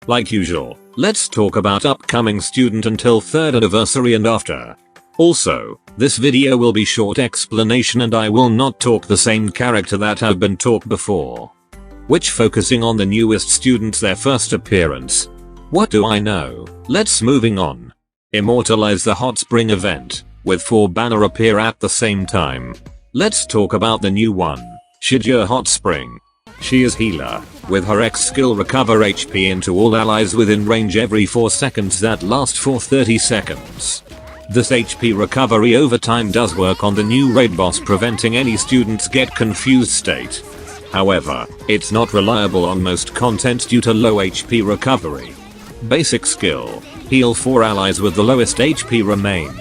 Like usual, let's talk about upcoming student until 3rd anniversary and after. Also, this video will be short explanation and I will not talk the same character that have been talked before. Which focusing on the newest students their first appearance. What do I know? Let's moving on. Immortalize the Hotspring event, with 4 banner appear at the same time. Let's talk about the new one, Shijia Hotspring. She is healer, with her X skill recover HP into all allies within range every 4 seconds that last for 30 seconds. This HP recovery over time does work on the new raid boss, preventing any students get confused state. However, it's not reliable on most content due to low HP recovery. Basic skill, heal 4 allies with the lowest HP remain.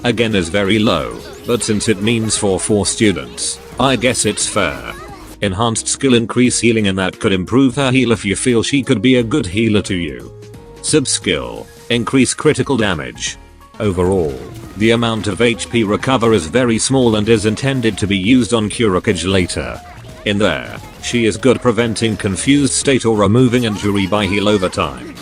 Again is very low, but since it means for 4 students, I guess it's fair. Enhanced skill increase healing, and that could improve her heal if you feel she could be a good healer to you. Sub skill, increase critical damage. Overall, the amount of HP recover is very small and is intended to be used on Kurokage later. In there, she is good preventing confused state or removing injury by heal over time.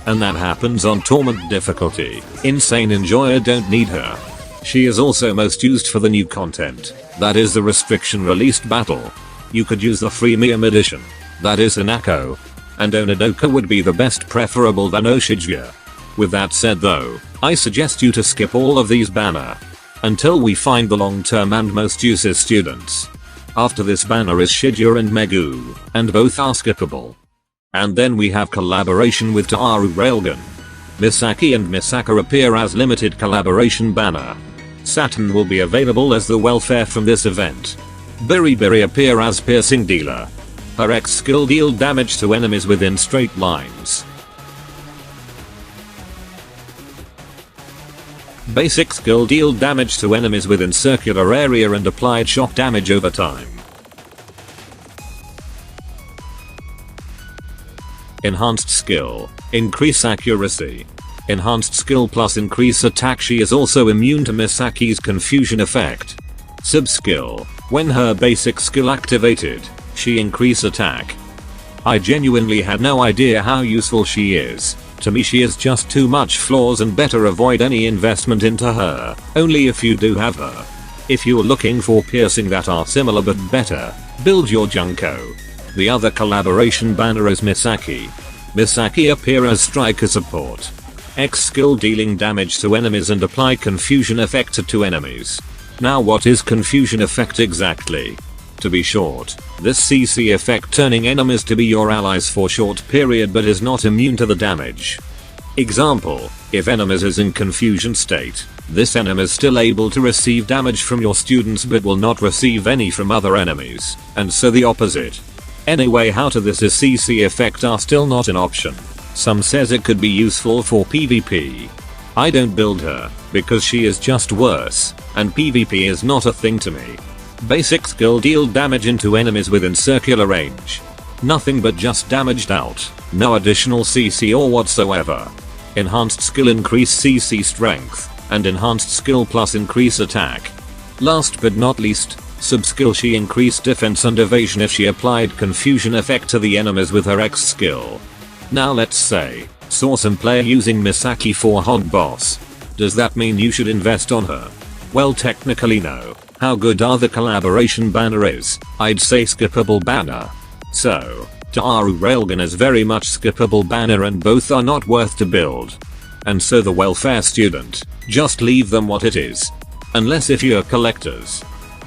And that happens on Torment difficulty. Insane Enjoyer don't need her. She is also most used for the new content, that is the restriction released battle. You could use the freemium edition, that is Hinako. And Onodoka would be the best preferable than Oshijia. With that said though, I suggest you to skip all of these banner until we find the long-term and most uses students. After this banner is Shijia and Megu, and both are skippable. And then we have collaboration with Taaru Railgun. Misaki and Misaka appear as limited collaboration banner. Saturn will be available as the welfare from this event. Biribiri appear as piercing dealer. Her X skill deal damage to enemies within straight lines. Basic skill deal damage to enemies within circular area and applied shock damage over time. Enhanced skill, increase accuracy. Enhanced skill plus increase attack. She is also immune to Misaki's confusion effect. Sub skill, when her basic skill activated, she increase attack. I genuinely had no idea how useful she is. To me she is just too much flaws and better avoid any investment into her, only if you do have her. If you're looking for piercing that are similar but better, build your Junko. The other collaboration banner is Misaki. Misaki appear as striker support. X skill dealing damage to enemies and apply confusion effect to enemies. Now what is confusion effect exactly? To be short, this CC effect turning enemies to be your allies for short period but is not immune to the damage. Example, if enemies is in confusion state, this enemy is still able to receive damage from your students but will not receive any from other enemies, and so the opposite. Anyway, how to this is CC effect are still not an option. Some says it could be useful for PvP. I don't build her, because she is just worse, and PvP is not a thing to me. Basic skill deal damage into enemies within circular range. Nothing but just damaged out, no additional CC or whatsoever. Enhanced skill increase CC strength, and enhanced skill plus increase attack. Last but not least, sub skill she increased defense and evasion if she applied confusion effect to the enemies with her X skill. Now let's say, saw some player using Misaki for hot boss. Does that mean you should invest on her? Well, technically no. How good are the collaboration banner is, I'd say skippable banner. So, Taaru Railgun is very much skippable banner and both are not worth to build. And so the welfare student, just leave them what it is. Unless if you're collectors.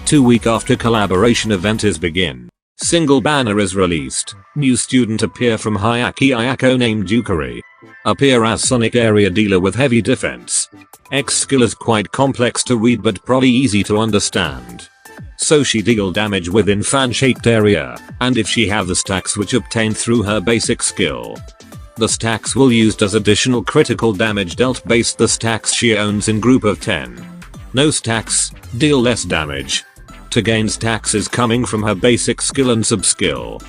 2 weeks after collaboration event is begin. Single banner is released. New student appear from Hyaki Ayako named Yukari. Appear as Sonic area dealer with heavy defense. X skill is quite complex to read but probably easy to understand. So she deal damage within fan-shaped area, and if she have the stacks which obtained through her basic skill. The stacks will used as additional critical damage dealt based the stacks she owns in group of 10. No stacks, deal less damage. To gain stacks is coming from her basic skill and sub skill.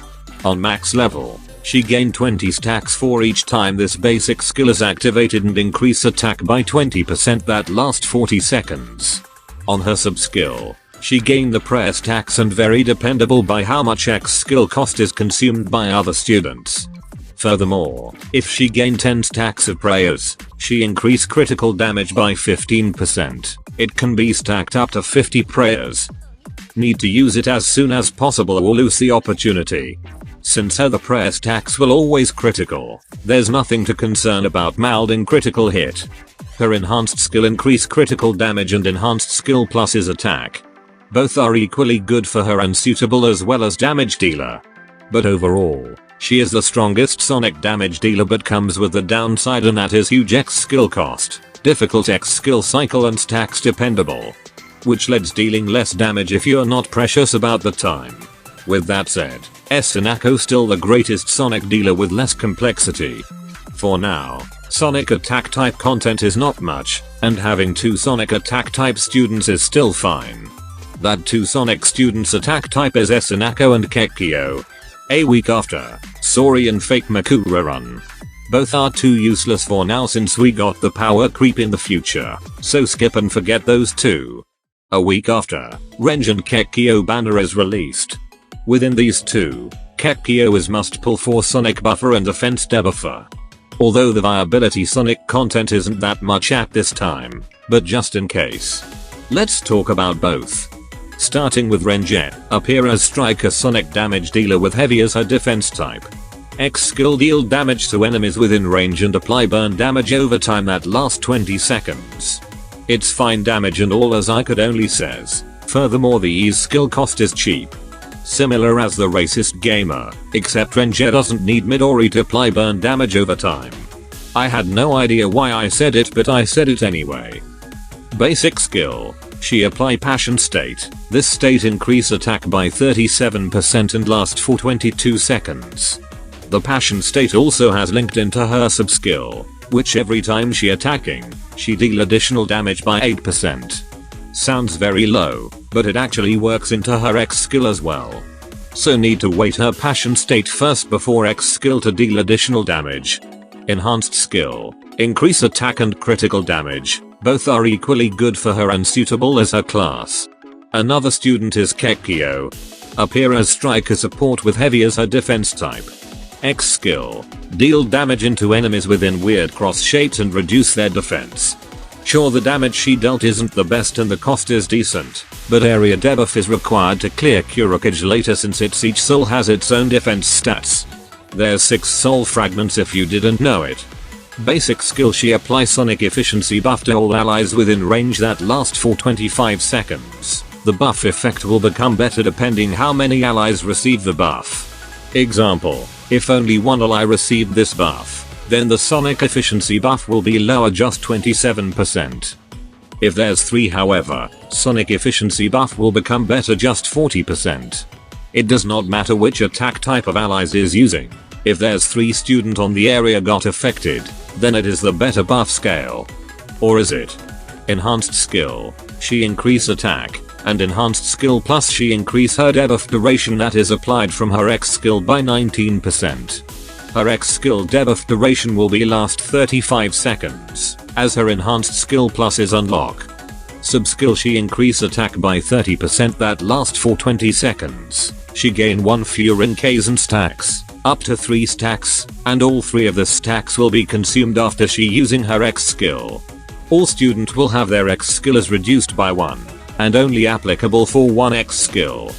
On max level, she gained 20 stacks for each time this basic skill is activated and increase attack by 20% that last 40 seconds. On her sub skill, she gained the prayer stacks and very dependable by how much X skill cost is consumed by other students. Furthermore, if she gain 10 stacks of prayers, she increase critical damage by 15%. It can be stacked up to 50 prayers. Need to use it as soon as possible or lose the opportunity. Since other prayer stacks will always critical, there's nothing to concern about malding critical hit. Her enhanced skill increase critical damage and enhanced skill plus his attack. Both are equally good for her and suitable as well as damage dealer. But overall, she is the strongest sonic damage dealer, but comes with the downside, and that is huge X skill cost, difficult X skill cycle and stacks dependable. Which leads dealing less damage if you're not precious about the time. With that said, Sunako still the greatest sonic dealer with less complexity. For now, sonic attack type content is not much, and having 2 sonic attack type students is still fine. That 2 sonic students attack type is Sunako and Kikyou. A week after, Sori and fake Makoto Rerun. Both are too useless for now since we got the power creep in the future, so skip and forget those 2. A week after, Renge and Kikyou banner is released. Within these 2, Kikyou is must pull for sonic buffer and defense debuffer. Although the viability sonic content isn't that much at this time, but just in case. Let's talk about both. Starting with Renge, appear as striker sonic damage dealer with heavy as her defense type. X skill deal damage to enemies within range and apply burn damage over time that lasts 20 seconds. It's fine damage and all, as I could only says. Furthermore, the ease skill cost is cheap. Similar as the racist gamer, except Renge doesn't need Midori to apply burn damage over time. I had no idea why I said it, but I said it anyway. Basic skill. She apply passion state. This state increase attack by 37% and last for 22 seconds. The passion state also has linked into her sub skill, which every time she attacking, she deal additional damage by 8%. Sounds very low, but it actually works into her X skill as well. So need to wait her passion state first before X skill to deal additional damage. Enhanced skill. Increase attack and critical damage. Both are equally good for her and suitable as her class. Another student is Kikyou. Appear as striker support with heavy as her defense type. X skill. Deal damage into enemies within weird cross shapes and reduce their defense. Sure, the damage she dealt isn't the best and the cost is decent, but area debuff is required to clear Kurokage later since each soul has its own defense stats. There's 6 soul fragments if you didn't know it. Basic skill, she apply sonic efficiency buff to all allies within range that last for 25 seconds. The buff effect will become better depending how many allies receive the buff. Example, if only 1 ally received this buff, then the sonic efficiency buff will be lower, just 27%. If there's 3 however, sonic efficiency buff will become better, just 40%. It does not matter which attack type of allies is using. If there's 3 student on the area got affected, then it is the better buff scale. Or is it? Enhanced skill. She increase attack, and enhanced skill plus she increase her debuff duration that is applied from her X skill by 19%. Her X skill debuff duration will be last 35 seconds, as her enhanced skill plus is unlock. Sub skill, she increase attack by 30% that last for 20 seconds. She gain 1 fewer in Ks and stacks. Up to 3 stacks, and all 3 of the stacks will be consumed after she using her X skill. All student will have their X skill as reduced by 1, and only applicable for 1 X skill.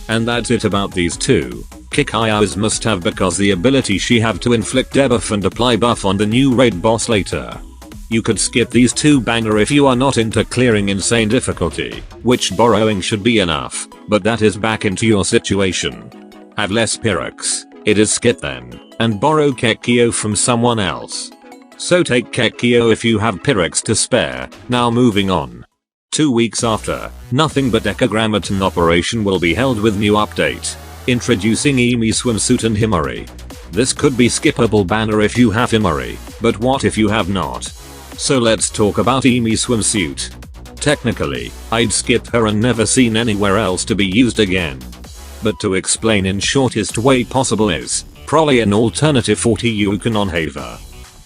And that's it about these 2. Kikyou is must have because the ability she have to inflict debuff and apply buff on the new raid boss later. You could skip these 2 banger if you are not into clearing insane difficulty, which borrowing should be enough, but that is back into your situation. Have less Pyrex. It is skip then, and borrow Kikyou from someone else. So take Kikyou if you have Pyrex to spare. Now moving on. 2 weeks after, nothing but Decagrammaton operation will be held with new update. Introducing Eimi Swimsuit and Himari. This could be skippable banner if you have Himari, but what if you have not? So let's talk about Eimi Swimsuit. Technically, I'd skip her and never seen anywhere else to be used again. But to explain in shortest way possible is, probably an alternative for Yukari on Hava.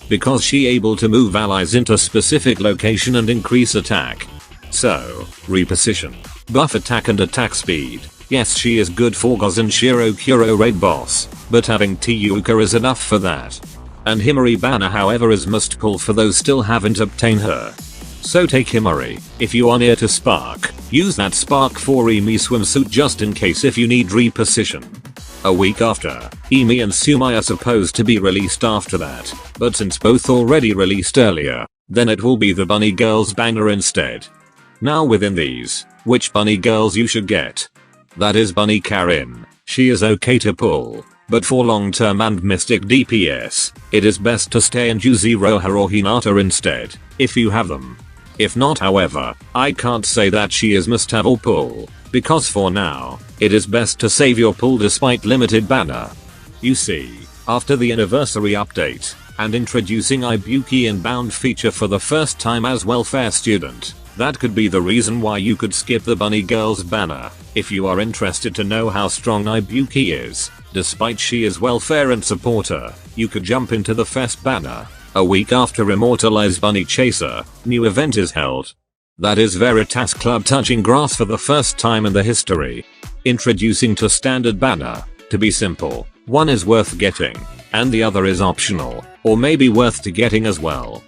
Because she able to move allies into specific location and increase attack. So, reposition, buff attack and attack speed, Yes, she is good for Gozen Shirokuro raid boss, but having Tyuka is enough for that. And Himari banner however is must pull for those still haven't obtained her. So take Himari, if you are near to Spark, use that Spark for Eimi swimsuit just in case if you need reposition. A week after, Eimi and Sumai are supposed to be released after that, but since both already released earlier, then it will be the Bunny Girls banner instead. Now within these, which Bunny Girls you should get? That is Bunny Karin. She is okay to pull, but for long term and mystic DPS, it is best to stay and use Iroha or Hinata instead, if you have them. If not however, I can't say that she is must have or pull, because for now, it is best to save your pull despite limited banner. You see, after the anniversary update, and introducing Ibuki inbound feature for the first time as welfare student, that could be the reason why you could skip the Bunny Girls banner, if you are interested to know how strong Ibuki is. Despite she is welfare and supporter, you could jump into the Fest banner. A week after Immortalized Bunny Chaser, new event is held. That is Veritas Club touching grass for the first time in the history. Introducing to standard banner, to be simple, one is worth getting, and the other is optional, or maybe worth to getting as well.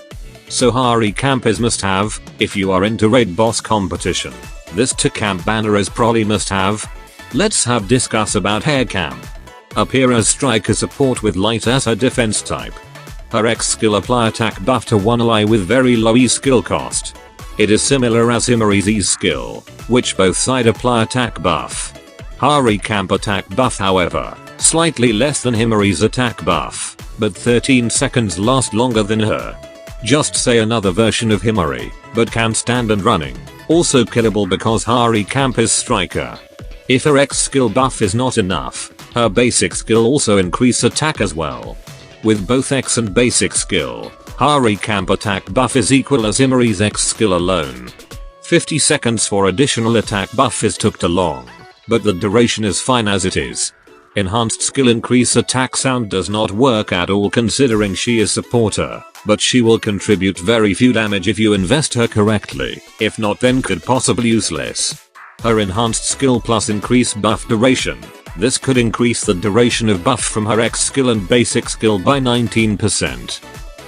So Hari Camp is must have, if you are into raid boss competition. This to camp banner is probably must have. Let's have discuss about Hair Camp. Appear as striker support with light as her defense type. Her X skill apply attack buff to one ally with very low E skill cost. It is similar as Himari's E skill, which both side apply attack buff. Hari Camp attack buff however, slightly less than Himari's attack buff, but 13 seconds last longer than her. Just say another version of Himari, but can stand and running. Also killable because Hari Camp is striker. If her X skill buff is not enough, her basic skill also increase attack as well. With both X and basic skill, Hari Camp attack buff is equal as Himari's X skill alone. 50 seconds for additional attack buff is took too long, but the duration is fine as it is. Enhanced skill increase attack sound does not work at all considering she is supporter, but she will contribute very few damage if you invest her correctly, if not then could possibly useless. Her enhanced skill plus increase buff duration. This could increase the duration of buff from her X skill and basic skill by 19%.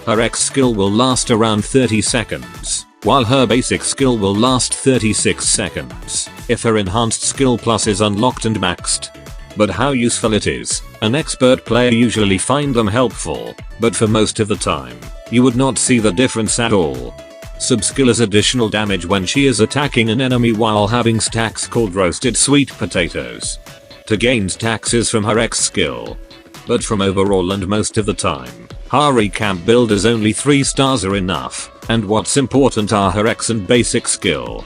Her X skill will last around 30 seconds, while her basic skill will last 36 seconds, if her enhanced skill plus is unlocked and maxed. But how useful it is, an expert player usually find them helpful, but for most of the time, you would not see the difference at all. Sub-skill is additional damage when she is attacking an enemy while having stacks called roasted sweet potatoes. To gain stacks is from her X skill. But from overall and most of the time, Hari Camp builders only 3 stars are enough, and what's important are her X and basic skill.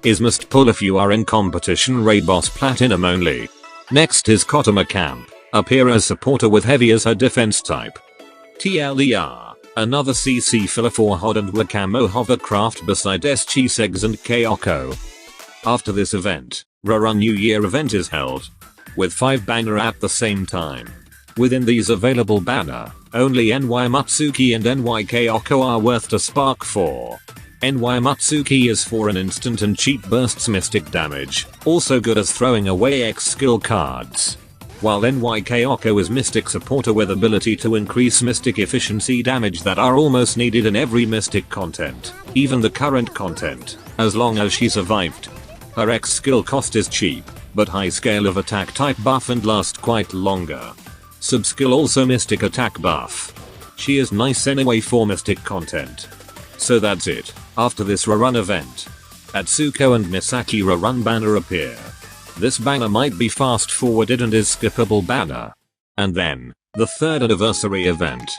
Is must pull if you are in competition raid boss platinum only. Next is Kotama Camp, appear as supporter with heavy as her defense type. TLER, another CC filler for Hod and Wakamo hovercraft beside Chisegs and Kayoko. After this event, Rerun New Year event is held, with 5 banner at the same time. Within these available banner, only NY Matsuki and NY Kayoko are worth to spark for. NY Matsuki is for an instant and cheap bursts mystic damage, also good as throwing away X skill cards. While NY Kayoko is mystic supporter with ability to increase mystic efficiency damage that are almost needed in every mystic content, even the current content, as long as she survived. Her X skill cost is cheap, but high scale of attack type buff and last quite longer. Sub skill also mystic attack buff. She is nice anyway for mystic content. So that's it, after this Rerun event. Atsuko and Misaki Rerun banner appear. This banner might be fast forwarded and is skippable banner. And then, the 3rd anniversary event.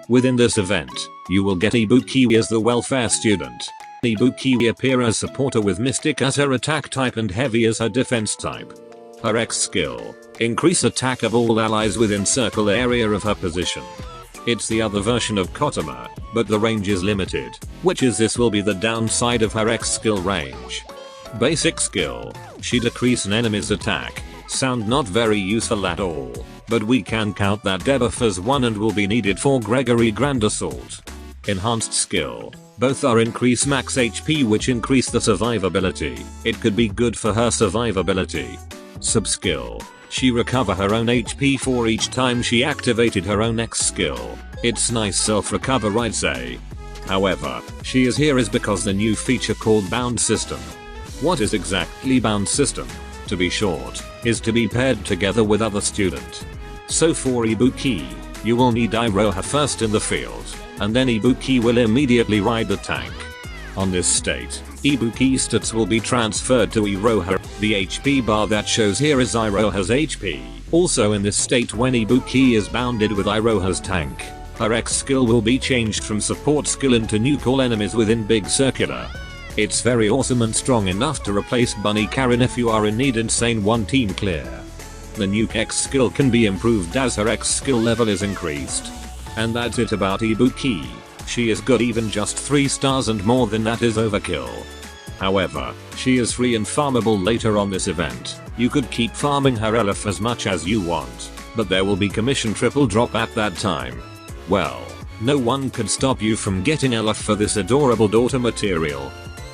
Within this event, you will get Ibuki as the welfare student. Ibuki appear as supporter with mystic as her attack type and heavy as her defense type. Her X skill, increase attack of all allies within circle area of her position. It's the other version of Kotama, but the range is limited, which is this will be the downside of her X skill range. Basic skill, she decrease an enemy's attack, sound not very useful at all, but we can count that debuff as one and will be needed for Gregory Grand Assault. Enhanced skill, both are increase max HP which increase the survivability, it could be good for her survivability. Sub-skill. She recover her own HP for each time she activated her own X skill. It's nice self-recover, I'd say. However, she is here is because the new feature called Bound System. What is exactly Bound System? To be short, is to be paired together with other student. So for Ibuki, you will need Iroha first in the field, and then Ibuki will immediately ride the tank. On this state, Ibuki stats will be transferred to Iroha. The HP bar that shows here is Iroha's HP. Also in this state, when Ibuki is bounded with Iroha's tank, her X skill will be changed from support skill into nuke all enemies within Big Circular. It's very awesome and strong enough to replace Bunny Karen if you are in need insane one team clear. The nuke X skill can be improved as her X skill level is increased. And that's it about Ibuki. She is good, even just 3 stars and more than that is overkill. However, she is free and farmable later on this event. You could keep farming her elf as much as you want, but there will be commission triple drop at that time. Well, no one could stop you from getting elf for this adorable daughter material.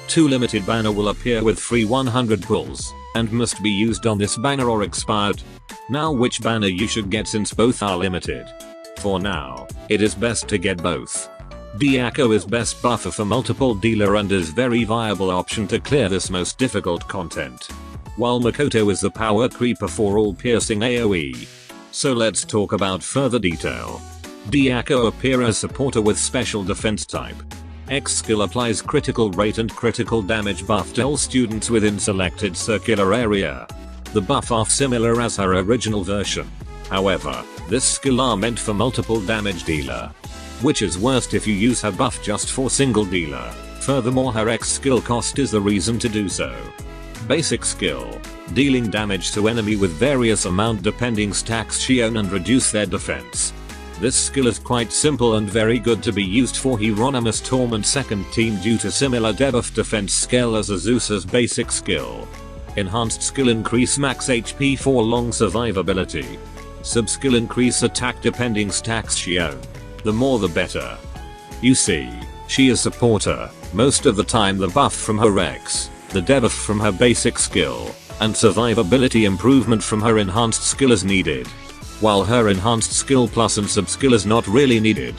2 limited banner will appear with free 100 pulls, and must be used on this banner or expired. Now which banner you should get, since both are limited? For now, it is best to get both. Diako is best buffer for multiple dealer and is very viable option to clear this most difficult content. While Makoto is the power creeper for all piercing AoE. So let's talk about further detail. Diako appear as supporter with special defense type. X skill applies critical rate and critical damage buff to all students within selected circular area. The buff are similar as her original version. However, this skill are meant for multiple damage dealer. Which is worst if you use her buff just for single dealer. Furthermore, her X skill cost is the reason to do so. Basic skill. Dealing damage to enemy with various amount depending stacks she own and reduce their defense. This skill is quite simple and very good to be used for Hieronymus Torment second team due to similar debuff defense scale as Azusa's basic skill. Enhanced skill increase max HP for long survivability. Sub skill increase attack depending stacks she own. The more the better. You see, she is supporter, most of the time the buff from her X, the debuff from her basic skill, and survivability improvement from her enhanced skill is needed. While her enhanced skill plus and sub skill is not really needed.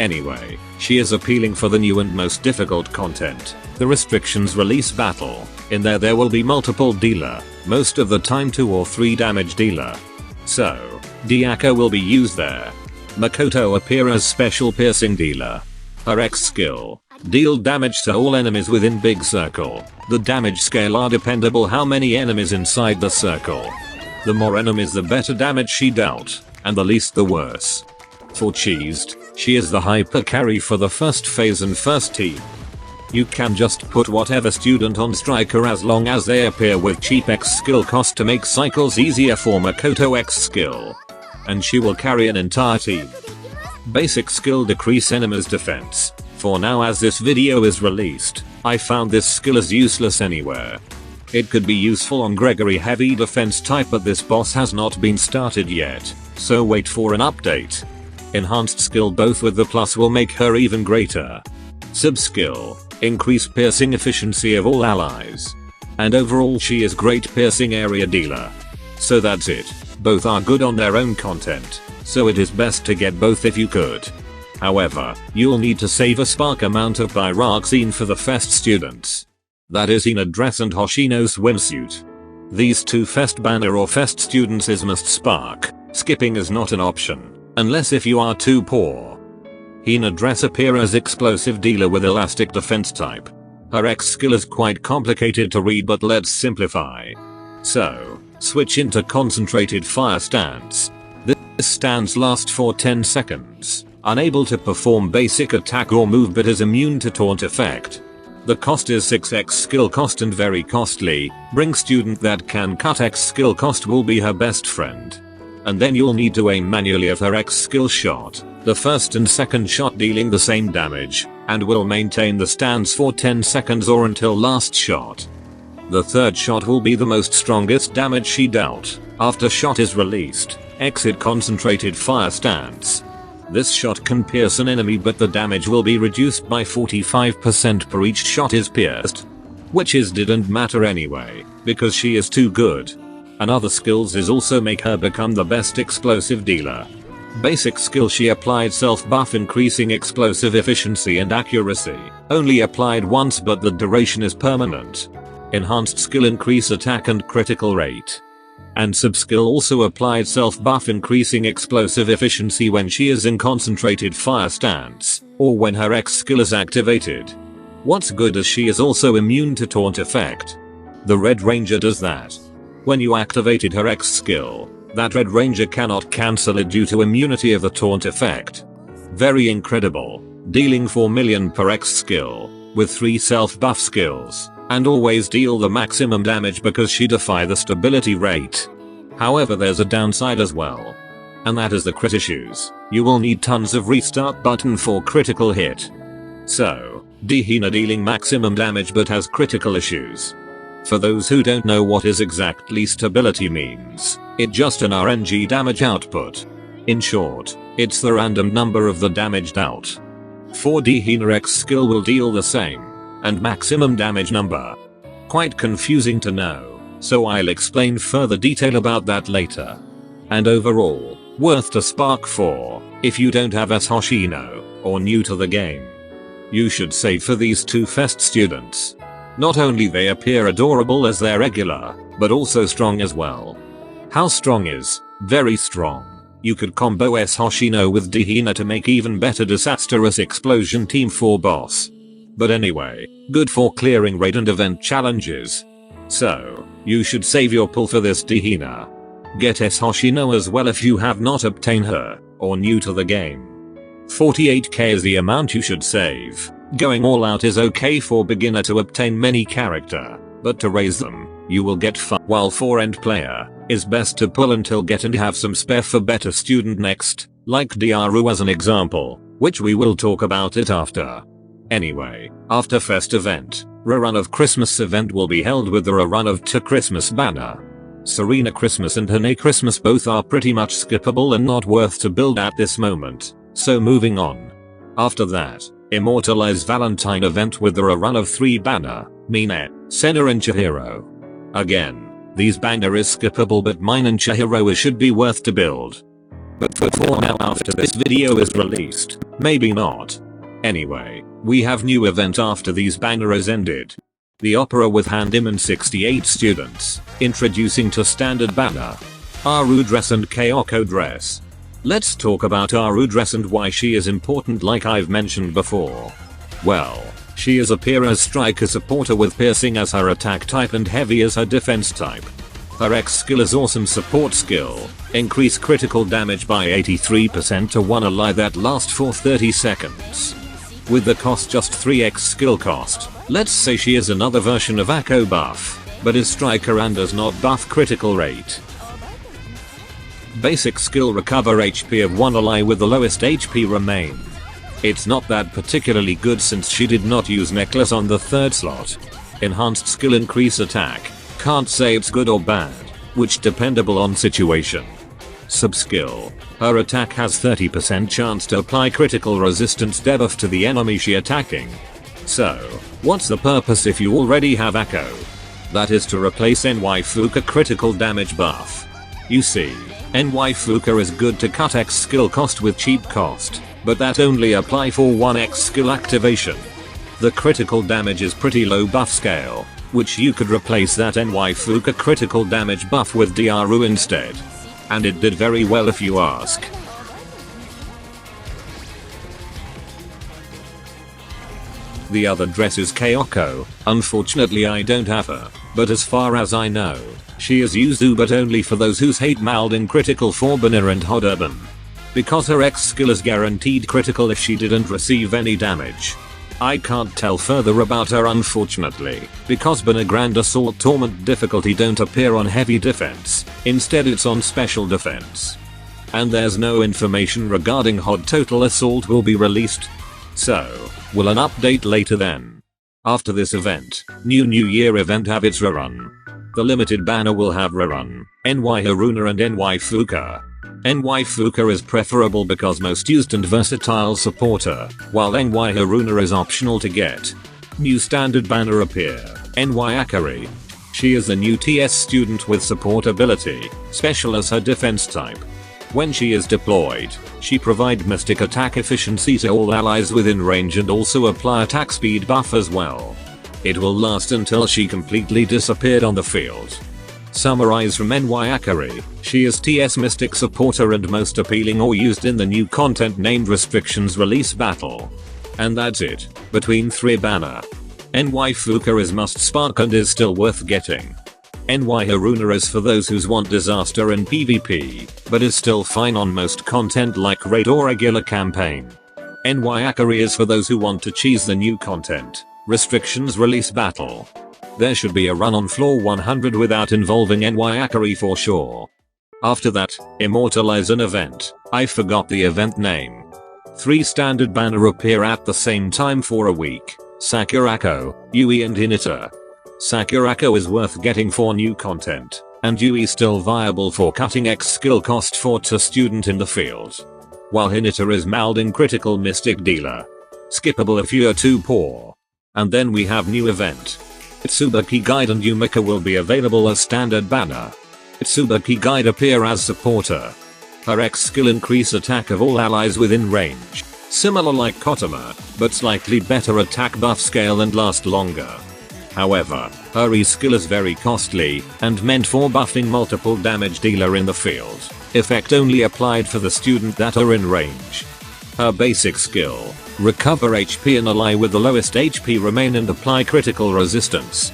Anyway, she is appealing for the new and most difficult content, the restrictions release battle. In there will be multiple dealer, most of the time 2 or 3 damage dealer. So, Diako will be used there. Makoto appear as special piercing dealer. Her X skill. Deal damage to all enemies within big circle. The damage scale are dependable how many enemies inside the circle. The more enemies the better damage she dealt, and the least the worse. For cheesed, she is the hyper carry for the first phase and first team. You can just put whatever student on striker as long as they appear with cheap X skill cost to make cycles easier for Makoto X skill. And she will carry an entire team. Basic skill decrease enemies defense. For now, as this video is released, I found this skill is useless anywhere. It could be useful on Gregory heavy defense type, but this boss has not been started yet, so wait for an update. Enhanced skill both with the plus will make her even greater. Sub skill. Increase piercing efficiency of all allies. And overall she is great piercing area dealer. So that's it. Both are good on their own content, so it is best to get both if you could. However, you'll need to save a spark amount of pyroxene for the fest students. That is Hina dress and Hoshino swimsuit. These 2 fest banner or fest students is must spark. Skipping is not an option, unless if you are too poor. Hina dress appear as explosive dealer with elastic defense type. Her X skill is quite complicated to read, but let's simplify. So, switch into concentrated fire stance. This stance lasts for 10 seconds. Unable to perform basic attack or move but is immune to taunt effect. The cost is 6x skill cost and very costly. Bring student that can cut X skill cost will be her best friend. And then you'll need to aim manually of her X skill shot. The first and second shot dealing the same damage, and will maintain the stance for 10 seconds or until last shot. The third shot will be the most strongest damage she dealt. After shot is released, exit concentrated fire stance. This shot can pierce an enemy, but the damage will be reduced by 45% per each shot is pierced. Which didn't matter anyway, because she is too good. and other skills is also make her become the best explosive dealer. Basic skill, she applied self buff increasing explosive efficiency and accuracy, only applied once but the duration is permanent. Enhanced skill, increase attack and critical rate. And sub skill also applied self buff increasing explosive efficiency when she is in concentrated fire stance, or when her X skill is activated. What's good is she is also immune to taunt effect. The Red Ranger does that. When you activated her X skill, that Red Ranger cannot cancel it due to immunity of the taunt effect. Very incredible, dealing 4 million per X skill, with 3 self buff skills, and always deal the maximum damage because she defy the stability rate. However, there's a downside as well. And that is the crit issues. You will need tons of restart button for critical hit. So, Hina dealing maximum damage but has critical issues. For those who don't know what is exactly stability means, it's just an RNG damage output. In short, it's the random number of the damaged out. 4D Hina X skill will deal the same, and maximum damage number. Quite confusing to know, so I'll explain further detail about that later. And overall, worth to spark for, if you don't have as Hoshino, or new to the game. You should save for these 2 fest students. Not only they appear adorable as their regular, but also strong as well. How strong is? Very strong. You could combo S Hoshino with Hina to make even better disastrous explosion team 4 boss. But anyway, good for clearing raid and event challenges. So, you should save your pull for this Hina. Get S Hoshino as well if you have not obtained her, or new to the game. 48k is the amount you should save. Going all out is okay for beginner to obtain many character, but to raise them, you will get fun. While for end player, is best to pull until get and have some spare for better student next, like Diaru as an example, which we will talk about it after. Anyway, after fest event, Rerun of Christmas event will be held with the Rerun of To Christmas banner. Serena Christmas and Hina Christmas both are pretty much skippable and not worth to build at this moment, so moving on. After that, Immortalize Valentine event with the Rerun of 3 banner, Mine, Senna and Chihiro. Again, these banner is skippable but mine and Chihiro should be worth to build. But for now after this video is released, maybe not. Anyway, we have new event after these banners ended. The opera with Handim and 68 students, introducing to standard banner. Aru dress and Kayoko dress. Let's talk about Aru dress and why she is important like I've mentioned before. Well, she is a Pyrrha striker supporter with piercing as her attack type and heavy as her defense type. Her X skill is awesome support skill, increase critical damage by 83% to 1 ally that lasts for 30 seconds. With the cost just 3x skill cost, let's say she is another version of Akko buff, but is striker and does not buff critical rate. Basic skill recover HP of 1 ally with the lowest HP remain. It's not that particularly good since she did not use necklace on the 3rd slot. Enhanced skill increase attack, can't say it's good or bad, which dependable on situation. Sub skill, her attack has 30% chance to apply critical resistance debuff to the enemy she attacking. So, what's the purpose if you already have Akko? That is to replace NY Fuuka critical damage buff. You see, NY Fuuka is good to cut X skill cost with cheap cost, but that only apply for 1x skill activation. The critical damage is pretty low buff scale, which you could replace that NY Fuuka critical damage buff with Diaru instead. And it did very well if you ask. The other dress is Kayoko. Unfortunately I don't have her, but as far as I know, she is Yuzu but only for those whose hate mild in critical for banner and hot urban. Because her X skill is guaranteed critical if she didn't receive any damage. I can't tell further about her unfortunately, because banner Grand Assault Torment difficulty don't appear on heavy defense, instead it's on special defense. And there's no information regarding hot total assault will be released. So, will an update later then. After this event, New Year event have its Rerun. The limited banner will have Rerun, NY Haruna and NY Fuuka. NY Fuuka is preferable because most used and versatile supporter, while NY Haruna is optional to get. New standard banner appear, NY Akari. She is a new TS student with support ability, special as her defense type. When she is deployed, she provides mystic attack efficiency to all allies within range and also apply attack speed buff as well. It will last until she completely disappeared on the field. Summarize from NY Akari, she is TS Mystic supporter and most appealing or used in the new content named Restrictions Release Battle. And that's it, between 3 banner. NY Fuuka is must spark and is still worth getting. NY Haruna is for those who want disaster in PvP, but is still fine on most content like raid or regular campaign. NY Akari is for those who want to cheese the new content, Restrictions Release Battle. There should be a run on floor 100 without involving NY Akari for sure. After that, immortalize an event, I forgot the event name. 3 standard banner appear at the same time for a week, Sakurako, Yui and Hinata. Sakurako is worth getting for new content, and Yui still viable for cutting X skill cost for a student in the field. While Hinata is mild in critical mystic dealer. Skippable if you are too poor. And then we have new event. Tsubaki Guide and Umika will be available as standard banner. Tsubaki Guide appear as supporter. Her X skill increase attack of all allies within range. Similar like Kotama, but slightly better attack buff scale and last longer. However, her E skill is very costly and meant for buffing multiple damage dealer in the field. Effect only applied for the student that are in range. Her basic skill, recover HP and ally with the lowest HP remain and apply critical resistance.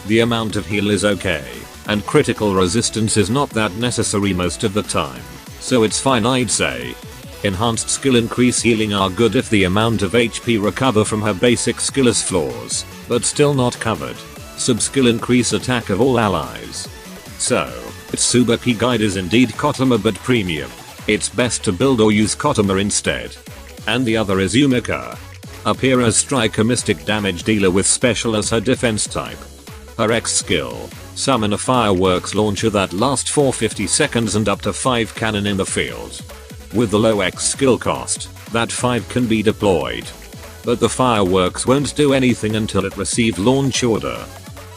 The amount of heal is okay, and critical resistance is not that necessary most of the time, so it's fine I'd say. Enhanced skill increase healing are good if the amount of HP recover from her basic skill is flaws, but still not covered. Sub-skill increase attack of all allies. So, Tsubaki Guide is indeed Kotama but premium. It's best to build or use Kotama instead. And the other is Umika. Appear as striker mystic damage dealer with special as her defense type. Her X skill, summon a fireworks launcher that lasts for 50 seconds and up to 5 cannon in the field. With the low X skill cost, that 5 can be deployed. But the fireworks won't do anything until it receives launch order.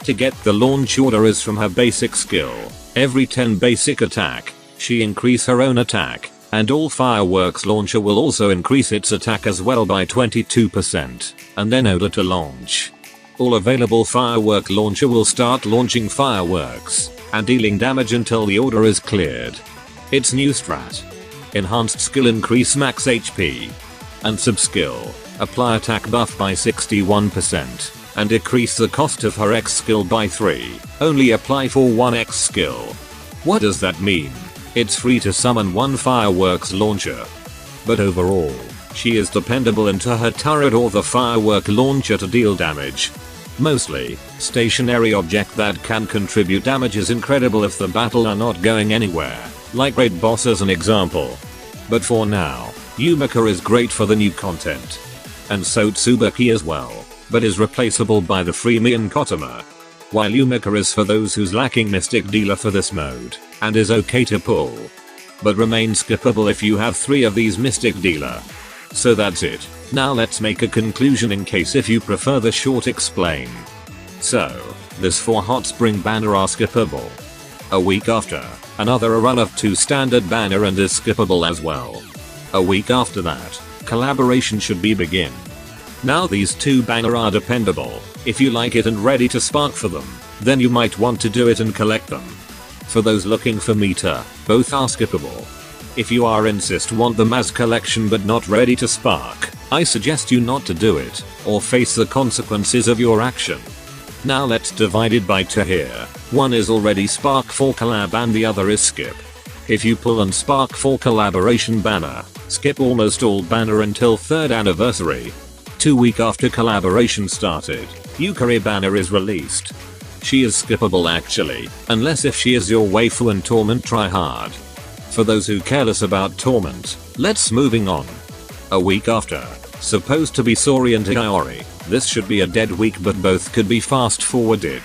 To get the launch order is from her basic skill. Every 10 basic attack, she increase her own attack, and all fireworks launcher will also increase its attack as well by 22%, and then order to launch. All available firework launcher will start launching fireworks, and dealing damage until the order is cleared. It's new strat. Enhanced skill increase max HP. And sub-skill, apply attack buff by 61%, and decrease the cost of her X skill by 3, only apply for 1 X skill. What does that mean? It's free to summon 1 fireworks launcher. But overall, she is dependable into her turret or the firework launcher to deal damage. Mostly, stationary object that can contribute damage is incredible if the battle are not going anywhere, like raid boss as an example. But for now, Umika is great for the new content. And so Tsubaki as well, but is replaceable by the freemium Kotama. While Umika is for those who's lacking mystic dealer for this mode, and is okay to pull. But remains skippable if you have 3 of these mystic dealer. So that's it. Now let's make a conclusion in case if you prefer the short explain. So, this 4 Hotspring banner are skippable. A week after, another run of 2 standard banner and is skippable as well. A week after that, collaboration should be begin. Now these 2 banner are dependable. If you like it and ready to spark for them, then you might want to do it and collect them. For those looking for meter, both are skippable. If you are want them as collection but not ready to spark, I suggest you not to do it, or face the consequences of your action. Now let's divide it by 2 here. One is already spark for collab and the other is skip. If you pull and spark for collaboration banner, skip almost all banner until 3rd anniversary. 2 weeks after collaboration started, Yukari banner is released. She is skippable actually, unless if she is your waifu and torment try hard. For those who careless about torment, let's moving on. A week after, supposed to be Sori and Himari, this should be a dead week but both could be fast forwarded.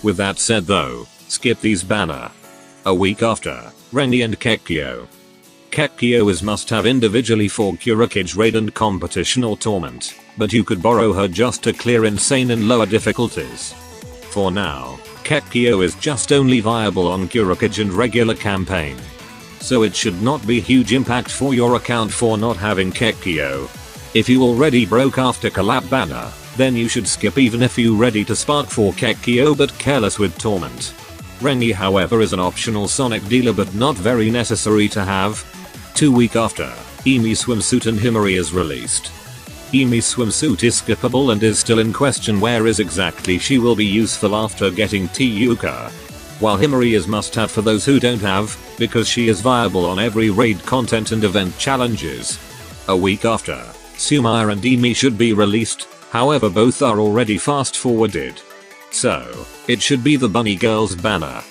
With that said though, skip these banner. A week after, Renge and Kikyou. Kikyou is must have individually for Kurikage raid and competition or torment, but you could borrow her just to clear insane and lower difficulties. For now, Kikyou is just only viable on Kurokage and regular campaign. So it should not be huge impact for your account for not having Kikyou. If you already broke after Collab banner, then you should skip even if you ready to spark for Kikyou but careless with Torment. Renge however is an optional Sonic dealer but not very necessary to have. 2 weeks after, Eimi Swimsuit and Himari is released. Eimi Swimsuit is skippable and is still in question where is exactly she will be useful after getting Yuka. While Himari is must have for those who don't have, because she is viable on every raid content and event challenges. A week after, Tsubaki and Eimi should be released, however both are already fast forwarded. So, it should be the Bunny Girls banner.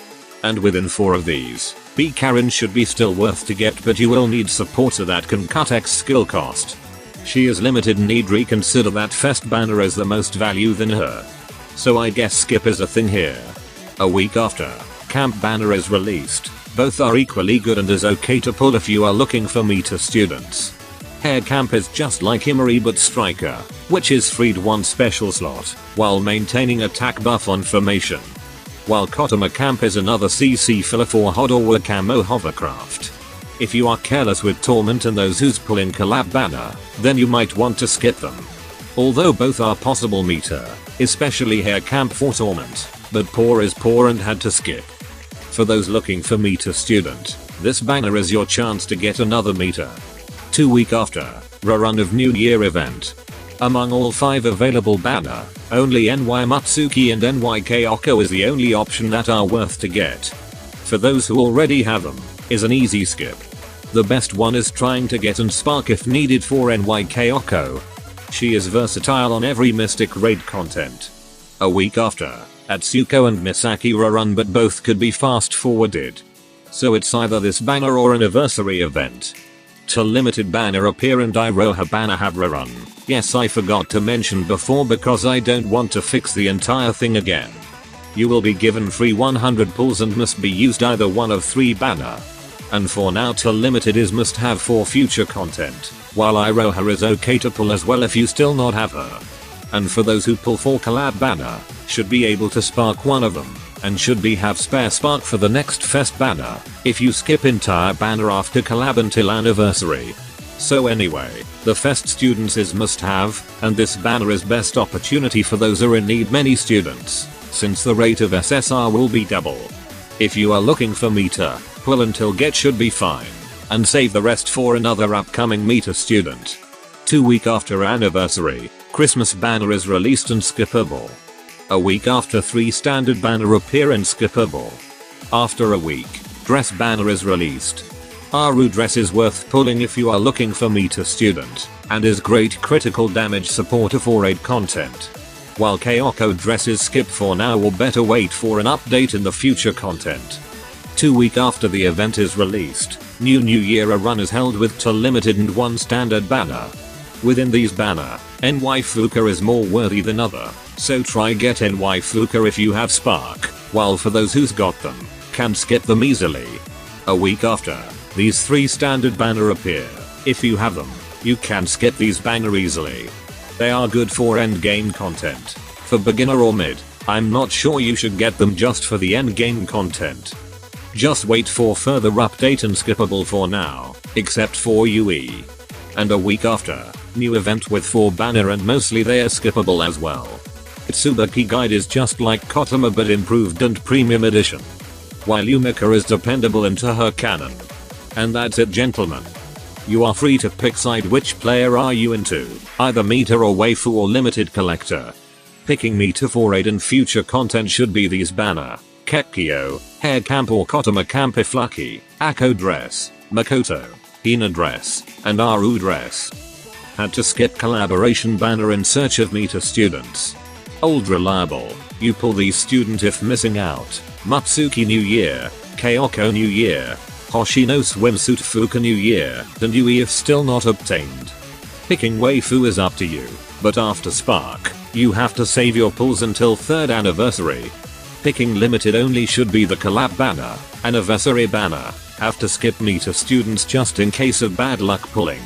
And within 4 of these, B Karen should be still worth to get but you will need supporter that can cut X skill cost. She is limited and need reconsider that Fest banner as the most value than her. So I guess skip is a thing here. A week after, Camp banner is released, both are equally good and is okay to pull if you are looking for meter students. Hair Camp is just like Himari but Striker, which is freed 1 special slot, while maintaining attack buff on formation. While Kotama Camp is another CC filler for Hod or Camo Hovercraft. If you are careless with Torment and those who's pulling Collab banner, then you might want to skip them. Although both are possible meter, especially Hair Camp for Torment, but poor is poor and had to skip. For those looking for meter student, this banner is your chance to get another meter. 2 weeks after, Rerun of New Year event. Among all 5 available banner, only NY Matsuki and NY Kayoko is the only option that are worth to get. For those who already have them, is an easy skip. The best one is trying to get and spark if needed for NY Kayoko. She is versatile on every Mystic Raid content. A week after, Atsuko and Misaki Rerun but both could be fast forwarded. So it's either this banner or anniversary event. To limited banner appear and Iroha banner have Rerun. Yes, I forgot to mention before because I don't want to fix the entire thing again. You will be given free 100 pulls and must be used either one of 3 banner. And for now till limited is must have for future content, while Iroha is okay to pull as well if you still not have her. And for those who pull for Collab banner, should be able to spark one of them, and should be have spare spark for the next Fest banner, if you skip entire banner after Collab until anniversary. So anyway, the Fest students is must have, and this banner is best opportunity for those who are in need many students, since the rate of SSR will be double. If you are looking for meter, pull until get should be fine, and save the rest for another upcoming meter student. 2 weeks after anniversary, Christmas banner is released and skippable. A week after 3 standard banner appear and skippable. After a week, dress banner is released. Aru dress is worth pulling if you are looking for meter student, and is great critical damage supporter for raid content. While Kayoko dress is skip for now or better wait for an update in the future content. 2 weeks after the event is released, New Year run is held with 2 limited and 1 standard banner. Within these banner, NY Fuuka is more worthy than other, so try get NY Fuuka if you have spark, while for those who's got them, can skip them easily. A week after, these 3 standard banner appear. If you have them, you can skip these banner easily. They are good for endgame content. For beginner or mid, I'm not sure you should get them just for the endgame content. Just wait for further update and skippable for now, except for UE. And a week after, new event with 4 banner and mostly they are skippable as well. Tsubaki guide is just like Kotama but improved and premium edition. While Umika is dependable into her canon. And that's it gentlemen. You are free to pick side which player are you into, either meter or waifu or limited collector. Picking meter for raid and future content should be these banner, Kikyou, Hair Camp or Kotama Camp if lucky, Ako dress, Makoto, Hina dress, and Aru dress. Had to skip collaboration banner in search of meter students. Old reliable, you pull these student if missing out, Matsuki New Year, Kayoko New Year, Hoshino Swimsuit Fuuka New Year, and UE if still not obtained. Picking waifu is up to you, but after Spark, you have to save your pulls until 3rd anniversary. Picking limited only should be the Collab banner, anniversary banner, have to skip meter students just in case of bad luck pulling.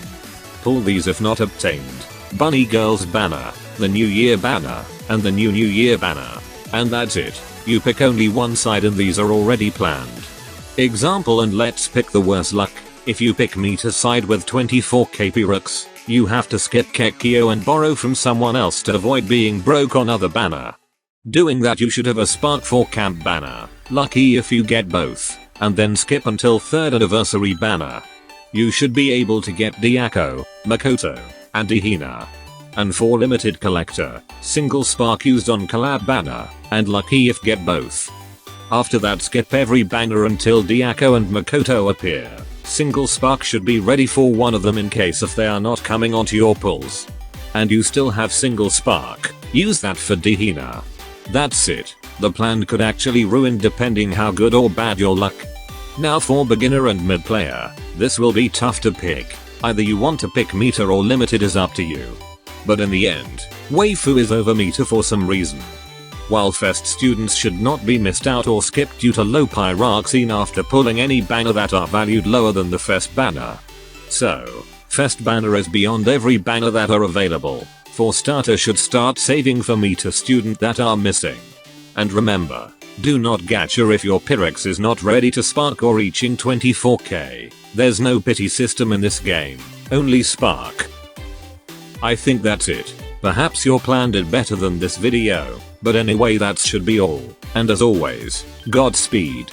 Pull these if not obtained. Bunny Girls banner, the New Year banner, and the New Year banner. And that's it. You pick only one side and these are already planned. Example, and let's pick the worst luck. If you pick meter side with 24 KP rooks, you have to skip Kikyou and borrow from someone else to avoid being broke on other banner. Doing that you should have a spark 4 camp banner, lucky if you get both, and then skip until 3rd anniversary banner. You should be able to get Kayoko, Makoto, and Hina. And for limited collector, single spark used on collab banner, and lucky if get both. After that skip every banner until Kayoko and Makoto appear. Single spark should be ready for one of them in case if they are not coming onto your pulls. And you still have single spark, use that for Hina. That's it. The plan could actually ruin depending how good or bad your luck. Now for beginner and mid player, this will be tough to pick. Either you want to pick meter or limited is up to you. But in the end, waifu is over meter for some reason. While fest students should not be missed out or skipped due to low pyroxene after pulling any banner that are valued lower than the fest banner. So, fest banner is beyond every banner that are available. For starter should start saving for meter student that are missing. And remember, do not gacha if your Pyrex is not ready to spark or reaching 24k. There's no pity system in this game, only spark. I think that's it. Perhaps your plan did better than this video, but anyway that should be all, and as always, Godspeed.